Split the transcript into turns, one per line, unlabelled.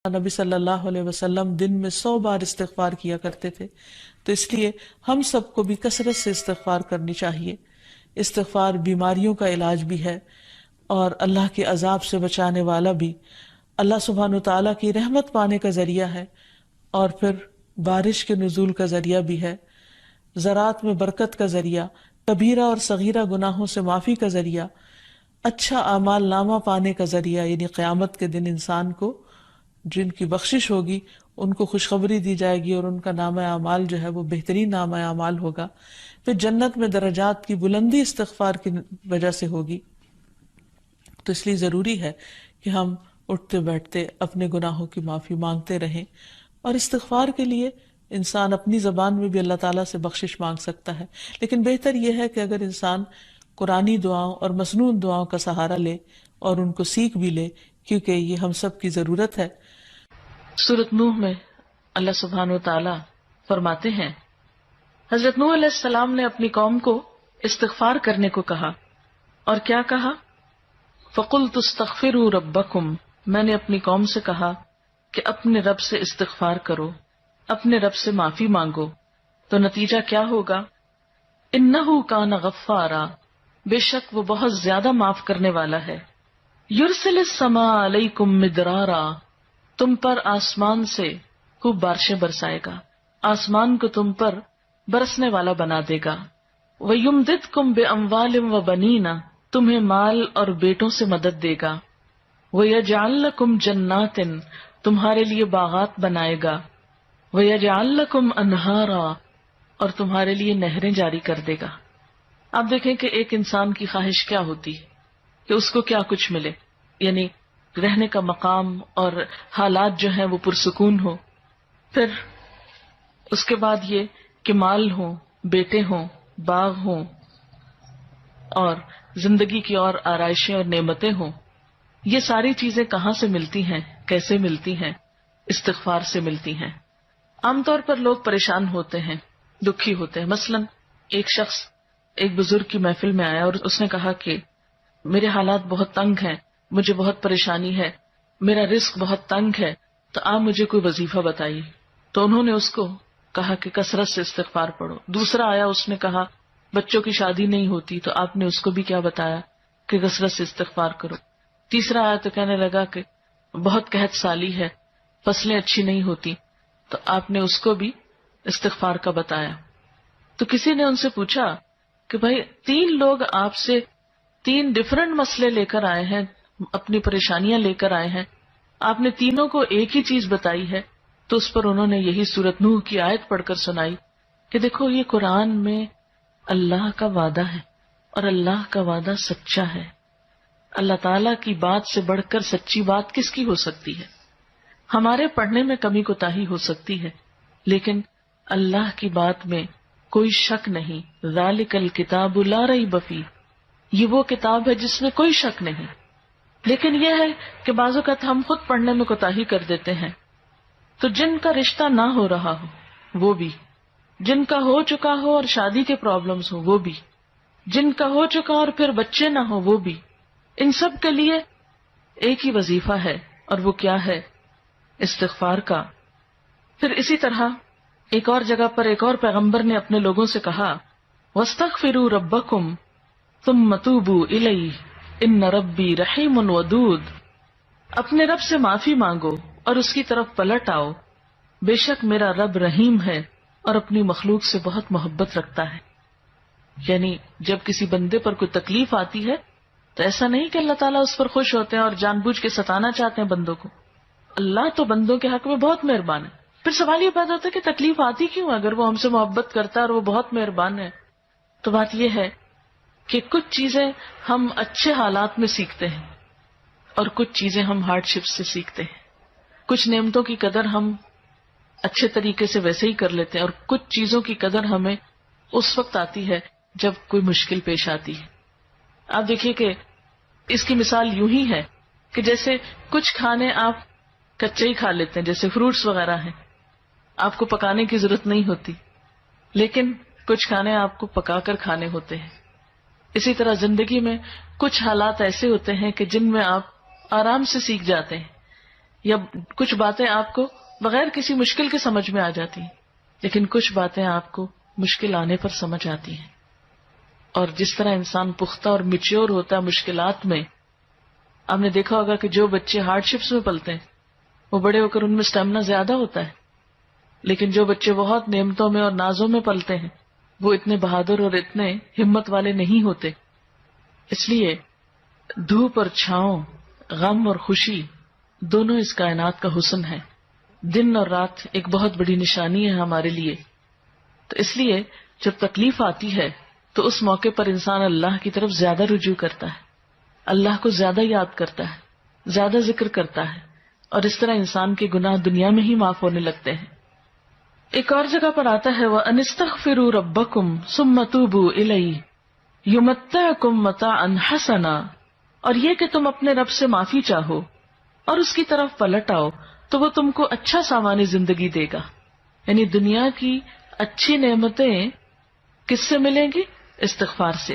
نبی صلی اللہ علیہ وسلم دن میں 100 بار استغفار کیا کرتے تھے، تو اس لیے ہم سب کو بھی کثرت سے استغفار کرنی چاہیے۔ استغفار بیماریوں کا علاج بھی ہے اور اللہ کے عذاب سے بچانے والا بھی، اللہ سبحانہ وتعالیٰ کی رحمت پانے کا ذریعہ ہے، اور پھر بارش کے نزول کا ذریعہ بھی ہے، زراعت میں برکت کا ذریعہ، کبیرہ اور صغیرہ گناہوں سے معافی کا ذریعہ، اچھا اعمال نامہ پانے کا ذریعہ، یعنی قیامت کے دن انسان کو جن کی بخشش ہوگی ان کو خوشخبری دی جائے گی اور ان کا نامہ اعمال جو ہے وہ بہترین نامہ اعمال ہوگا۔ پھر جنت میں درجات کی بلندی استغفار کی وجہ سے ہوگی۔ تو اس لیے ضروری ہے کہ ہم اٹھتے بیٹھتے اپنے گناہوں کی معافی مانگتے رہیں، اور استغفار کے لیے انسان اپنی زبان میں بھی اللہ تعالیٰ سے بخشش مانگ سکتا ہے، لیکن بہتر یہ ہے کہ اگر انسان قرآنی دعاؤں اور مسنون دعاؤں کا سہارا لے اور ان کو سیکھ بھی لے، کیونکہ یہ ہم سب کی ضرورت ہے۔ سورۃ نوح میں اللہ سبحانہ وتعالی فرماتے ہیں، حضرت نوح علیہ السلام نے اپنی قوم کو استغفار کرنے کو کہا، اور کیا کہا؟ فَقُلْتُ اسْتَغْفِرُوا رَبَّكُمْ، میں نے اپنی قوم سے کہا کہ اپنے رب سے استغفار کرو، اپنے رب سے معافی مانگو۔ تو نتیجہ کیا ہوگا؟ إِنَّهُ كَانَ غَفَّارًا، بے شک وہ بہت زیادہ معاف کرنے والا ہے۔ يُرْسِلِ السَّمَاءَ عَلَيْكُمْ مِدْرَارًا، تم پر آسمان سے خوب بارشیں برسائے گا، آسمان کو تم پر برسنے والا بنا دے گا۔ وَيُمْدِدْكُمْ بِأَمْوَالٍ وَبَنِينَ، تمہیں مال اور بیٹوں سے مدد دے گا۔ وَيَجْعَلْ لَكُمْ جَنَّاتٍ، تمہارے لیے باغات بنائے گا۔ وَيَجْعَلْ لَكُمْ أَنْهَارًا، اور تمہارے لیے نہریں جاری کر دے گا۔ آپ دیکھیں کہ ایک انسان کی خواہش کیا ہوتی ہے کہ اس کو کیا کچھ ملے، یعنی رہنے کا مقام اور حالات جو ہیں وہ پرسکون ہو، پھر اس کے بعد یہ کہ مال ہوں، بیٹے ہوں، باغ ہوں، اور زندگی کی اور آرائشیں اور نعمتیں ہوں۔ یہ ساری چیزیں کہاں سے ملتی ہیں، کیسے ملتی ہیں؟ استغفار سے ملتی ہیں۔ عام طور پر لوگ پریشان ہوتے ہیں، دکھی ہوتے ہیں۔ مثلا ایک شخص ایک بزرگ کی محفل میں آیا اور اس نے کہا کہ میرے حالات بہت تنگ ہیں، مجھے بہت پریشانی ہے، میرا رزق بہت تنگ ہے، تو آپ مجھے کوئی وظیفہ بتائیے۔ تو انہوں نے اس کو کہا کہ کثرت سے استغفار پڑھو۔ دوسرا آیا، اس نے کہا بچوں کی شادی نہیں ہوتی، تو آپ نے اس کو بھی کیا بتایا کہ کثرت سے استغفار کرو۔ تیسرا آیا تو کہنے لگا کہ بہت قحط سالی ہے، فصلیں اچھی نہیں ہوتی، تو آپ نے اس کو بھی استغفار کا بتایا۔ تو کسی نے ان سے پوچھا کہ بھائی 3 لوگ آپ سے 3 ڈفرنٹ مسئلے لے کر آئے ہیں، اپنی پریشانیاں لے کر آئے ہیں، آپ نے تینوں کو ایک ہی چیز بتائی ہے۔ تو اس پر انہوں نے یہی سورۃ نوح کی آیت پڑھ کر سنائی کہ دیکھو یہ قرآن میں اللہ کا وعدہ ہے، اور اللہ کا وعدہ سچا ہے۔ اللہ تعالیٰ کی بات سے بڑھ کر سچی بات کس کی ہو سکتی ہے؟ ہمارے پڑھنے میں کمی کوتاہی ہو سکتی ہے، لیکن اللہ کی بات میں کوئی شک نہیں۔ ذالک الکتاب لا ریب فیہ، یہ وہ کتاب ہے جس میں کوئی شک نہیں۔ لیکن یہ ہے کہ بعض اوقات ہم خود پڑھنے میں کوتاہی کر دیتے ہیں، تو جن کا رشتہ نہ ہو رہا ہو وہ بھی، جن کا ہو چکا ہو اور شادی کے پرابلمز ہو وہ بھی، جن کا ہو چکا اور پھر بچے نہ ہو وہ بھی، ان سب کے لیے ایک ہی وظیفہ ہے، اور وہ کیا ہے؟ استغفار کا۔ پھر اسی طرح ایک اور جگہ پر ایک اور پیغمبر نے اپنے لوگوں سے کہا وَاسْتَغْفِرُوا رَبَّكُمْ ثُمَّ تُوبُوا إِلَيْهِ إِنَّ رَبِّي رَحِيمٌ وَدُودٌ، اپنے رب سے معافی مانگو اور اس کی طرف پلٹ آؤ، بے شک میرا رب رحیم ہے اور اپنی مخلوق سے بہت محبت رکھتا ہے۔ یعنی جب کسی بندے پر کوئی تکلیف آتی ہے تو ایسا نہیں کہ اللہ تعالیٰ اس پر خوش ہوتے ہیں اور جان بوجھ کے ستانا چاہتے ہیں بندوں کو۔ اللہ تو بندوں کے حق میں بہت مہربان ہے۔ پھر سوال یہ پیدا ہوتا ہے کہ تکلیف آتی کیوں؟ اگر وہ ہم سے محبت کرتا ہے اور وہ بہت مہربان ہے، تو بات یہ ہے کہ کچھ چیزیں ہم اچھے حالات میں سیکھتے ہیں اور کچھ چیزیں ہم ہارڈ شپ سے سیکھتے ہیں۔ کچھ نعمتوں کی قدر ہم اچھے طریقے سے ویسے ہی کر لیتے ہیں، اور کچھ چیزوں کی قدر ہمیں اس وقت آتی ہے جب کوئی مشکل پیش آتی ہے۔ آپ دیکھیے کہ اس کی مثال یوں ہی ہے کہ جیسے کچھ کھانے آپ کچے ہی کھا لیتے ہیں، جیسے فروٹس وغیرہ ہیں، آپ کو پکانے کی ضرورت نہیں ہوتی، لیکن کچھ کھانے آپ کو پکا کر کھانے ہوتے ہیں۔ اسی طرح زندگی میں کچھ حالات ایسے ہوتے ہیں کہ جن میں آپ آرام سے سیکھ جاتے ہیں، یا کچھ باتیں آپ کو بغیر کسی مشکل کے سمجھ میں آ جاتی ہیں، لیکن کچھ باتیں آپ کو مشکل آنے پر سمجھ آتی ہیں. اور جس طرح انسان پختہ اور میچیور ہوتا ہے مشکلات میں، آپ نے دیکھا ہوگا کہ جو بچے ہارڈ شپس میں پلتے ہیں وہ بڑے ہو کر ان میں اسٹیمنا زیادہ ہوتا ہے، لیکن جو بچے بہت نعمتوں میں اور نازوں میں پلتے ہیں وہ اتنے بہادر اور اتنے ہمت والے نہیں ہوتے. اس لیے دھوپ اور چھاؤں، غم اور خوشی، دونوں اس کائنات کا حسن ہے. دن اور رات ایک بہت بڑی نشانی ہے ہمارے لیے. تو اس لیے جب تکلیف آتی ہے تو اس موقع پر انسان اللہ کی طرف زیادہ رجوع کرتا ہے، اللہ کو زیادہ یاد کرتا ہے، زیادہ ذکر کرتا ہے، اور اس طرح انسان کے گناہ دنیا میں ہی معاف ہونے لگتے ہیں. ایک اور جگہ پر آتا ہے وَأَنِ اسْتَغْفِرُوا رَبَّكُمْ ثُمَّ تُوبُوا إِلَيْهِ يُمَتِّعْكُمْ مَتَاعًا حَسَنًا، اور یہ کہ تم اپنے رب سے معافی چاہو اور اس کی طرف پلٹ آؤ تو وہ تم کو اچھا سامان زندگی دے گا. یعنی دنیا کی اچھی نعمتیں کس سے ملیں گی؟ استغفار سے.